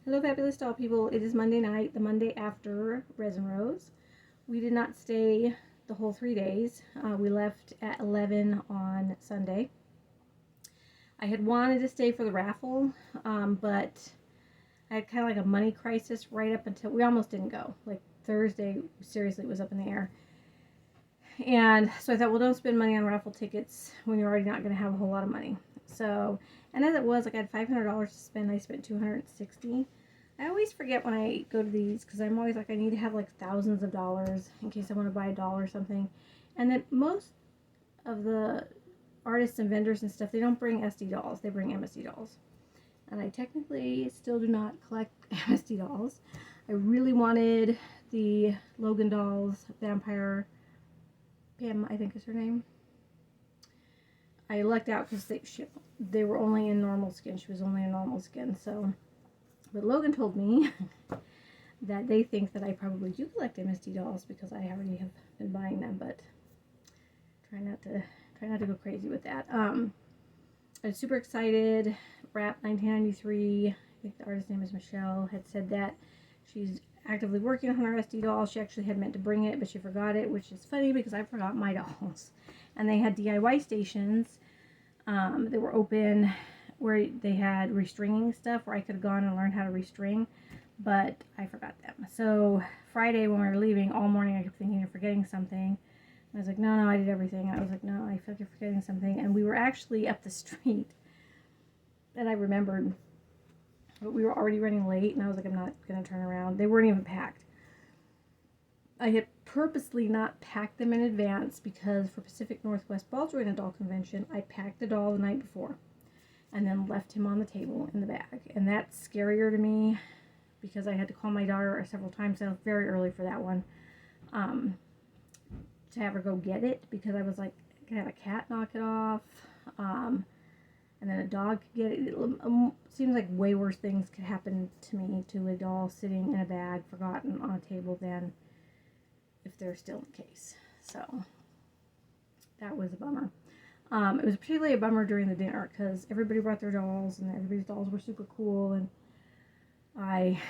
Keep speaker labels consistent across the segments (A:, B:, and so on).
A: Hello, fabulous doll people. It is Monday night, the Monday after Resin Rose. We did not stay the whole 3 days. We left at 11 on Sunday. I had wanted to stay for the raffle, but I had kind of like a money crisis right up until we almost didn't go. Like Thursday, seriously, it was up in the air. And so I thought, well, don't spend money on raffle tickets when you're already not going to have a whole lot of money. So, and as it was, like I had $500 to spend. I spent $260. I always forget when I go to these because I'm always like, I need to have like thousands of dollars in case I want to buy a doll or something. And then most of the artists and vendors and stuff, they don't bring SD dolls, they bring MSD dolls. And I technically still do not collect MSD dolls. I really wanted the Logan dolls, Vampire Pam, I think is her name. I lucked out because they were only in normal skin. She was only in normal skin, so. But Logan told me that they think that I probably do collect MSD dolls because I already have been buying them, but try not to go crazy with that. I was super excited. Rap 1993, I think the artist's name is Michelle, had said that she's actively working on her SD doll. She actually had meant to bring it, but she forgot it, which is funny because I forgot my dolls. And they had DIY stations that were open where they had restringing stuff where I could have gone and learned how to restring, but I forgot them. So Friday when we were leaving, all morning I kept thinking you're forgetting something. I was like, no, I did everything. And I was like, no, I feel like you're forgetting something. And we were actually up the street, and I remembered, but we were already running late, and I was like, I'm not going to turn around. They weren't even packed. I had purposely not packed them in advance because for Pacific Northwest Ball Joint Doll Convention, I packed the doll the night before and then left him on the table in the bag. And that's scarier to me because I had to call my daughter several times. I was very early for that one to have her go get it because I was like, I could have a cat knock it off, and then a dog could get it. It seems like way worse things could happen to me, to a doll sitting in a bag forgotten on a table, than if they're still in the case. So that was a bummer. It was particularly a bummer during the dinner because everybody brought their dolls and everybody's dolls were super cool, and I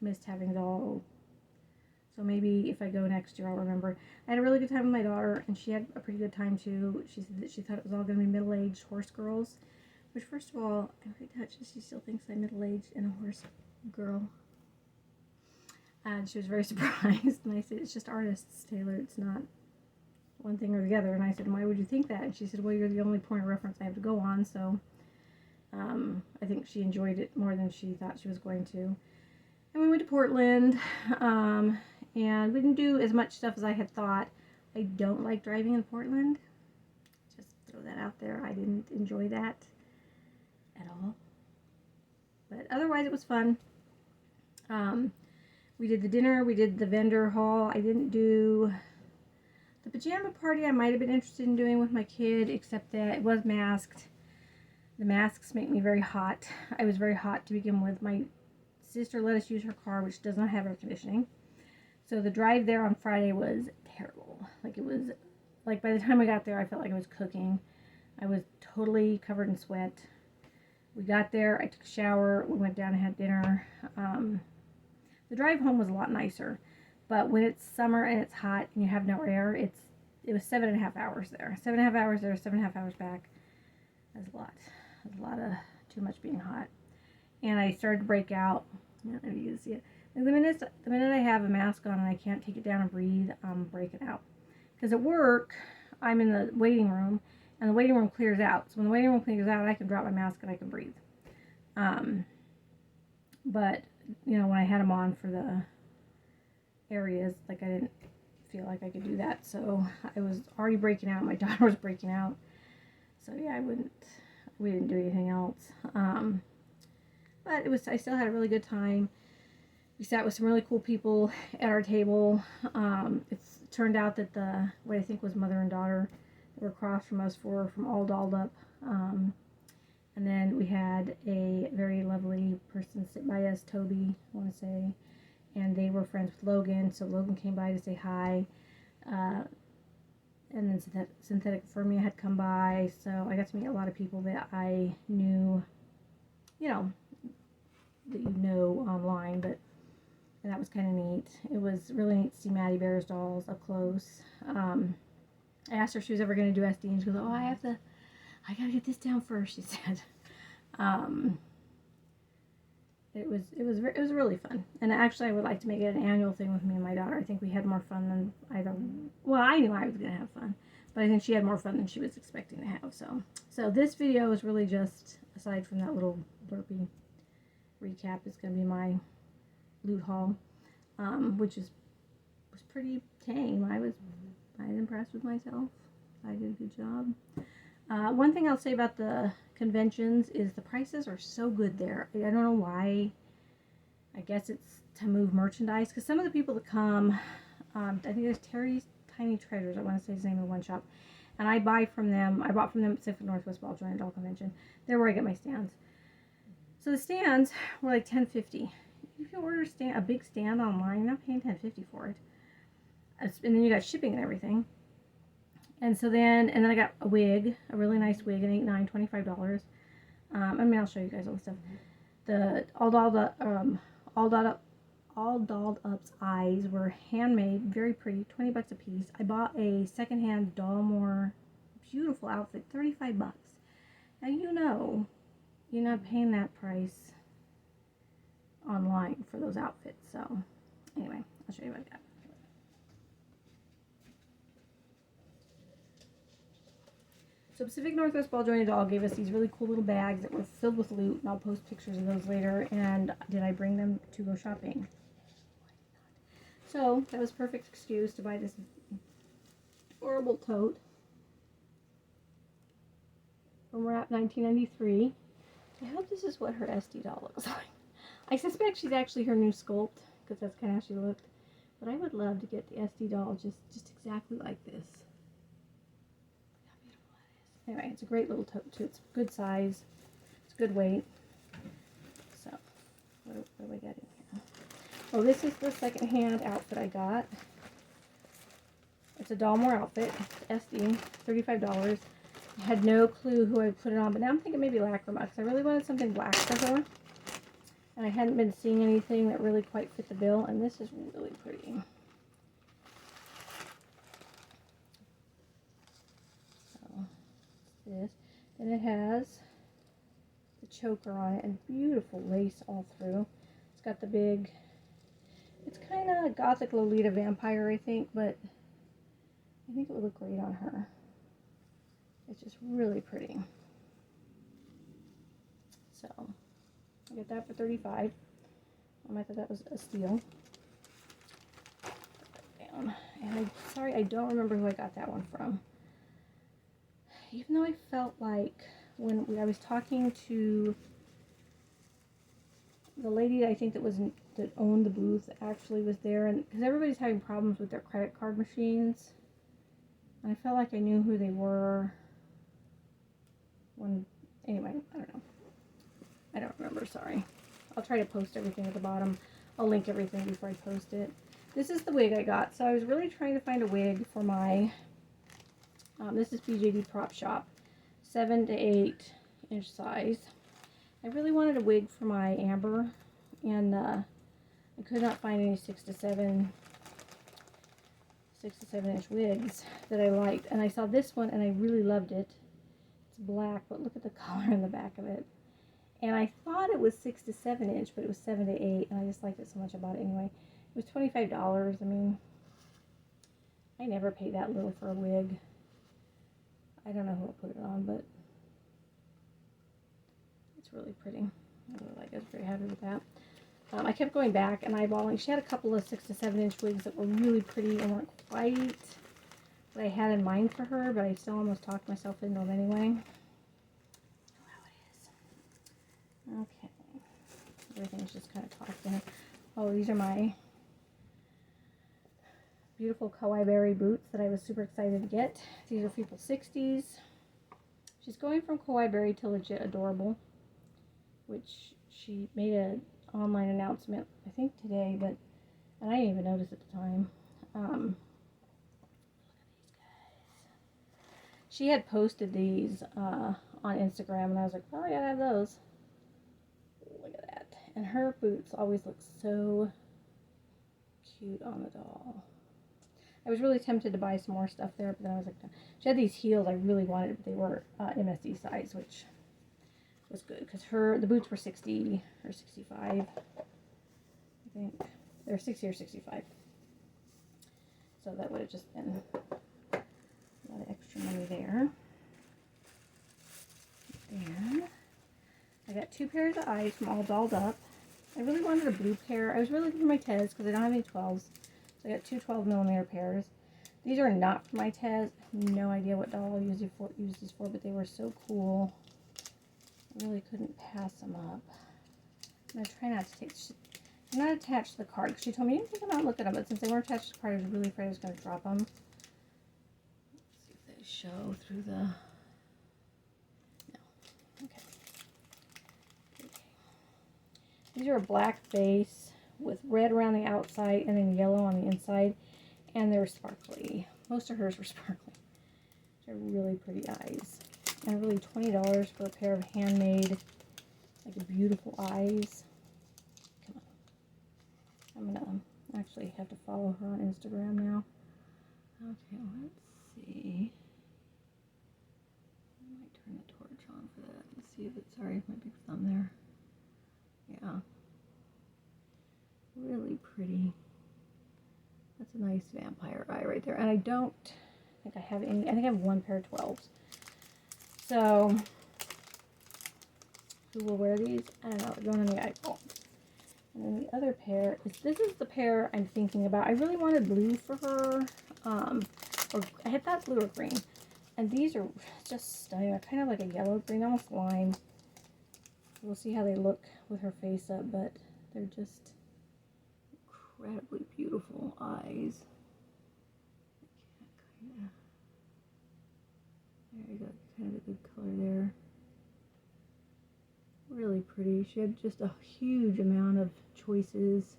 A: missed having a doll. So maybe if I go next year, I'll remember. I had a really good time with my daughter, and she had a pretty good time too. She said that she thought it was all going to be middle-aged horse girls, which, first of all, I'm very touched that she still thinks I'm middle-aged and a horse girl. And she was very surprised, and I said, it's just artists, Taylor. It's not one thing or the other. And I said, why would you think that? And she said, well, you're the only point of reference I have to go on. So I think she enjoyed it more than she thought she was going to. And we went to Portland, and we didn't do as much stuff as I had thought. I don't like driving in Portland. Just throw that out there. I didn't enjoy that at all. But otherwise it was fun. We did the dinner, we did the vendor haul. I didn't do the pajama party. I might have been interested in doing with my kid, except that it was masked. The masks make me very hot. I was very hot to begin with. My sister let us use her car, which does not have air conditioning. So the drive there on Friday was terrible. Like, it was, like, by the time I got there, I felt like I was cooking. I was totally covered in sweat. We got there, I took a shower, we went down and had dinner. The drive home was a lot nicer, but when it's summer and it's hot and you have no air, it was 7.5 hours there. 7.5 hours there, 7.5 hours back. That's a lot. That's a lot of too much being hot. And I started to break out. I don't know if you can see it. Like, the minute I have a mask on and I can't take it down and breathe, I'm breaking out. Because at work, I'm in the waiting room, and the waiting room clears out. So when the waiting room clears out, I can drop my mask and I can breathe. But, you know, when I had them on for the areas, like, I didn't feel like I could do that. So I was already breaking out. My daughter was breaking out. So yeah, we didn't do anything else. But I still had a really good time. We sat with some really cool people at our table. It turned out that what I think was mother and daughter that were across from us were from All Dolled Up. And then we had a very lovely person sit by us, Toby, I want to say. And they were friends with Logan, so Logan came by to say hi. And then Synthetic Fermia had come by, so I got to meet a lot of people that I knew, you know, was kind of neat. It was really neat to see Maddie Bear's dolls up close. I asked her if she was ever going to do SD, and she goes, "Oh, I gotta get this down first," she said. It was really fun, and actually I would like to make it an annual thing with me and my daughter. I think we had more fun than I knew I was gonna have fun, but I think she had more fun than she was expecting to have. So this video is really just, aside from that little blurby recap, is gonna be my loot haul, which was pretty tame. I was impressed with myself. I did a good job. One thing I'll say about the conventions is the prices are so good there. I don't know why. I guess it's to move merchandise, because some of the people that come, I think there's Terry's Tiny Treasures, I want to say his name of one shop, and I bought from them at Pacific Northwest Ball Joint Doll Convention. They're where I get my stands. So the stands were like $10.50. If you order a big stand online, you're not paying $10.50 for it. And then you got shipping and everything. And then I got a wig, a really nice wig, an $8, $9, $25. I mean, I'll show you guys all the stuff. The all dolled up's eyes were handmade, very pretty, 20 bucks a piece. I bought a secondhand Dalmore beautiful outfit, 35 bucks. Now you're not paying that price online for those outfits. So anyway, I'll show you what I got. So Pacific Northwest Ball Joint Doll gave us these really cool little bags that were filled with loot, and I'll post pictures of those later. And did I bring them to go shopping? So that was a perfect excuse to buy this adorable tote from Wrap 1993. I hope this is what her SD doll looks like. I suspect she's actually her new sculpt, because that's kind of how she looked. But I would love to get the SD doll just exactly like this. Anyway, it's a great little tote too. It's good size. It's good weight. So, what do we got in here? Oh, this is the second-hand outfit I got. It's a Dalmore outfit. It's SD, $35. I had no clue who I would put it on, but now I'm thinking maybe Lacrima, because I really wanted something black for her. And I hadn't been seeing anything that really quite fit the bill, and this is really pretty. This. Then it has the choker on it and beautiful lace all through. It's got the big, it's kind of gothic Lolita vampire, I think, but I think it would look great on her. It's just really pretty. So I got that for $35. I thought that was a steal. Put that down. And sorry, I don't remember who I got that one from. Even though I felt like when I was talking to the lady I think that owned the booth actually was there, and because everybody's having problems with their credit card machines, and I felt like I knew who they were. Anyway, I don't know. I don't remember. Sorry. I'll try to post everything at the bottom. I'll link everything before I post it. This is the wig I got. So I was really trying to find a wig for my. This is BJD Prop Shop, 7 to 8 inch size. I really wanted a wig for my Amber, and I could not find any 6 to 7 inch wigs that I liked. And I saw this one, and I really loved it. It's black, but look at the color in the back of it. And I thought it was 6 to 7 inch, but it was 7 to 8, and I just liked it so much I bought it anyway. It was $25. I mean, I never paid that little for a wig. I don't know who will put it on, but it's really pretty. I really like it. I was very happy with that. I kept going back and eyeballing. She had a couple of 6 to 7 inch wigs that were really pretty and weren't quite what I had in mind for her, but I still almost talked myself into them anyway. Oh, how it is. Okay. Everything's just kind of tossed in. Oh, these are my beautiful Kawaii Berry boots that I was super excited to get. These are People 60s. She's going from Kawaii Berry to Legit Adorable, which she made an online announcement, I think today, and I didn't even notice at the time. Look at these guys. She had posted these on Instagram, and I was like, well, I gotta have those. Look at that. And her boots always look so cute on the doll. I was really tempted to buy some more stuff there, but then I was like, she had these heels I really wanted, but they were MSD size, which was good because the boots were 60 or 65. I think they're 60 or 65. So that would have just been a lot of extra money there. And I got 2 pairs of eyes from All Dolled Up. I really wanted a blue pair. I was really looking for my Tez because I don't have any 12s. So I got 2 12mm pairs. These are not for my Tez. No idea what doll I'll use these for, but they were so cool. I really couldn't pass them up. I'm going to try not to take... I'm not attached to the card because she told me, you can come out and look at them, but since they weren't attached to the card, I was really afraid I was going to drop them. Let's see if they show through the... No. Okay. These are a black base with red around the outside and then yellow on the inside, and they're sparkly. Most of hers were sparkly. They're really pretty eyes. And really $20 for a pair of handmade, like beautiful eyes. Come on. I'm gonna actually have to follow her on Instagram now. Okay, let's see. I might turn the torch on for that and see if it's, sorry, it might be some there. Yeah. Really pretty. That's a nice vampire eye right there. And I don't think I have any, I think I have 1 pair of 12s. So, who will wear these? I don't know, they're going on the iPhone. And then the other pair is, this is the pair I'm thinking about. I really wanted blue for her, or I had thought blue or green. And these are just stunning. They're kind of like a yellow green, almost lime. We'll see how they look with her face up, but they're just incredibly beautiful eyes. There you go, kind of a good color there. Really pretty. She had just a huge amount of choices.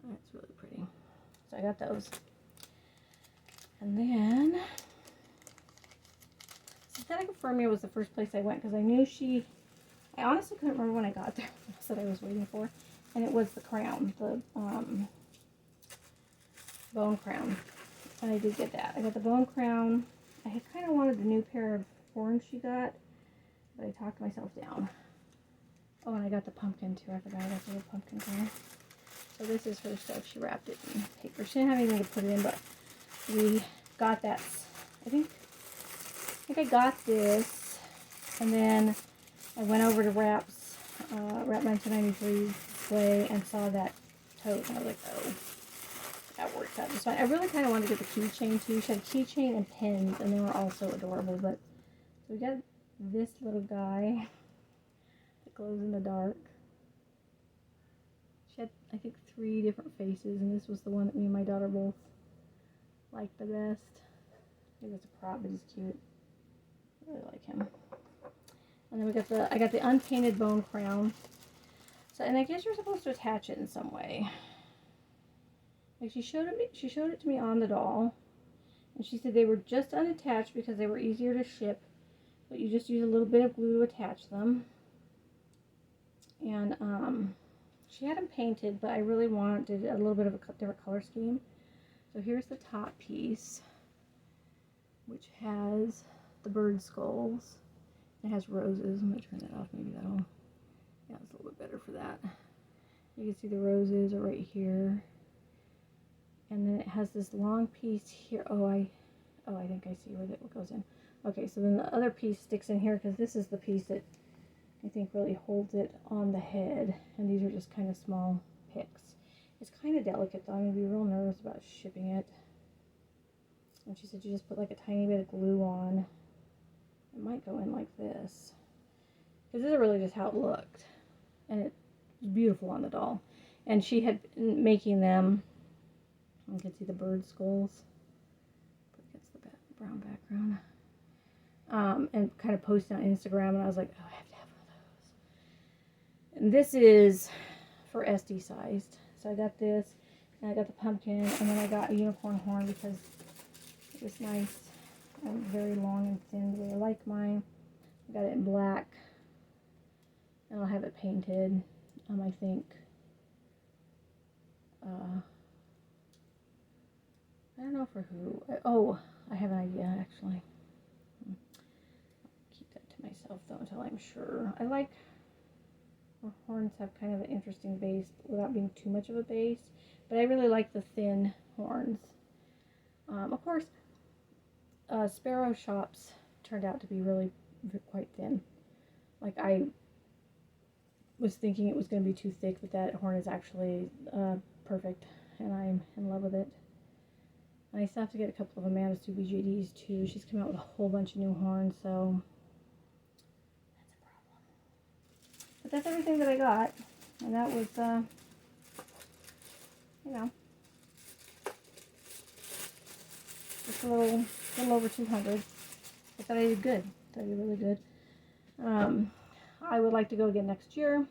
A: That's really pretty. So I got those. And then Synthetic Ephemera was the first place I went because I knew I honestly couldn't remember when I got there what else that I was waiting for. And it was the crown, the bone crown. And I did get that. I got the bone crown. I had kind of wanted the new pair of horns she got, but I talked myself down. Oh, and I got the pumpkin too. I forgot about the little pumpkin guy. So this is her stuff. She wrapped it in paper. She didn't have anything to put it in, but we got that. I think I got this, and then I went over to Wrap 1993 display and saw that tote, and I was like, oh, that works out just fine. I really kind of wanted to get the keychain too. She had a keychain and pins, and they were also adorable. But so we got this little guy that glows in the dark. She had, I think, 3 different faces, and this was the one that me and my daughter both liked the best. I think it's a prop, but he's cute. I really like him. And then we got I got the unpainted bone crown. So, and I guess you're supposed to attach it in some way. Like she showed it to me on the doll, and she said they were just unattached because they were easier to ship, but you just use a little bit of glue to attach them. And she had them painted, but I really wanted a little bit of a different color scheme. So here's the top piece, which has the bird skulls. It has roses. I'm going to turn that off. Maybe that'll, yeah, it's a little bit better for that. You can see the roses are right here. And then it has this long piece here. Oh, I think I see where that goes in. Okay, so then the other piece sticks in here because this is the piece that I think really holds it on the head. And these are just kind of small picks. It's kind of delicate though. I'm going to be real nervous about shipping it. And she said you just put like a tiny bit of glue on. It might go in like this. Because this is really just how it looked. And it's beautiful on the doll. And she had been making them. You can see the bird skulls against the brown background. And kind of posted on Instagram, and I was like, oh, I have to have one of those. And this is for SD sized. So I got this, and I got the pumpkin, and then I got a unicorn horn because it was nice and very long and thin the way I like mine. I got it in black, and I'll have it painted, I think I don't know for who. Oh, I have an idea actually. Keep that to myself though until I'm sure. I like our horns have kind of an interesting base without being too much of a base, but I really like the thin horns. Of course, Sparrow Shops turned out to be really quite thin. Like I was thinking it was going to be too thick, but that horn is actually perfect, and I'm in love with it. I still have to get a couple of Amanda's 2BJDs too. She's come out with a whole bunch of new horns, so that's a problem. But that's everything that I got, and that was, you know, just a little over 200. I thought I did good. I thought I did really good. I would like to go again next year.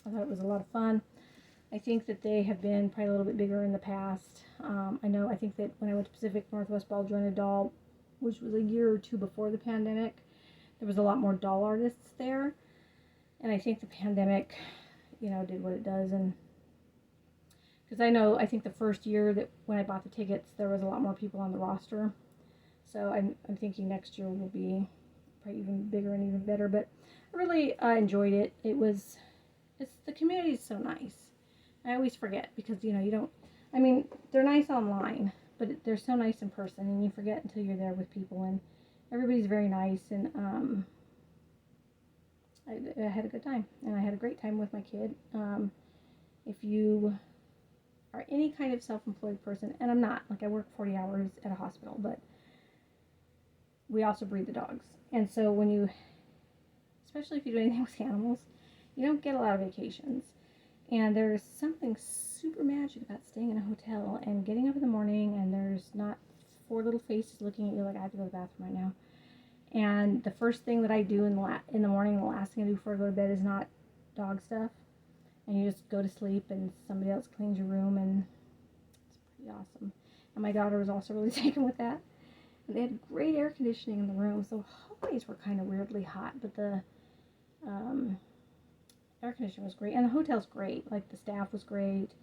A: I thought it was a lot of fun. I think that they have been probably a little bit bigger in the past. I think that when I went to Pacific Northwest Ball Joint Adult, which was a year or two before the pandemic, there was a lot more doll artists there. And I think the pandemic, did what it does. And because I think the first year that when I bought the tickets, there was a lot more people on the roster. So I'm thinking next year will be probably even bigger and even better. But I really enjoyed it. The community is so nice. I always forget because, they're nice online, but they're so nice in person, and you forget until you're there with people, and everybody's very nice, and I had a good time, and I had a great time with my kid. If you are any kind of self-employed person, and I'm not, I work 40 hours at a hospital, but we also breed the dogs, and so especially if you do anything with animals, you don't get a lot of vacations. And there's something super magic about staying in a hotel and getting up in the morning, and there's not 4 little faces looking at you like I have to go to the bathroom right now. And the first thing that I do in the morning, the last thing I do before I go to bed is not dog stuff. And you just go to sleep, and somebody else cleans your room, and it's pretty awesome. And my daughter was also really taken with that. And they had great air conditioning in the room, so hallways were kind of weirdly hot, but the air conditioning was great, and the hotel's great. The staff was great,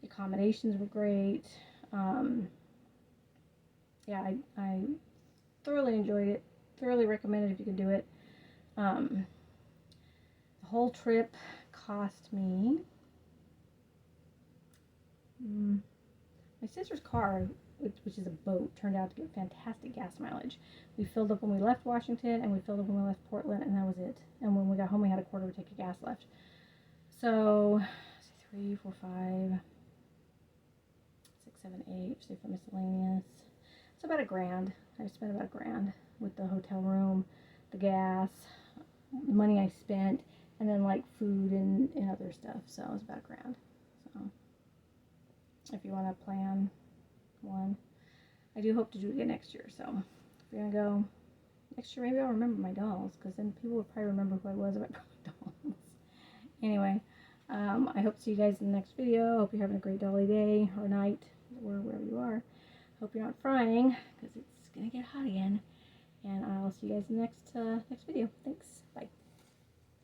A: the accommodations were great. I thoroughly enjoyed it. Thoroughly recommend it if you can do it. The whole trip cost me my sister's car, which is a boat, turned out to get fantastic gas mileage. We filled up when we left Washington, and we filled up when we left Portland, and that was it. And when we got home, we had a quarter of a tank of gas left. So 3, 4, 5, 6, 7, 8, say for miscellaneous. It's about $1,000. I spent about $1,000 with the hotel room, the gas, the money I spent, and then food and other stuff. So it was about $1,000. So if you want to plan one, I do hope to do it again next year. So if you're gonna go next year, maybe I'll remember my dolls, because then people will probably remember who I was if I brought my dolls. Anyway, I hope to see you guys in the next video. Hope you're having a great dolly day or night, or wherever you are. Hope you're not frying, because it's gonna get hot again. And I'll see you guys in the next video. Thanks. Bye.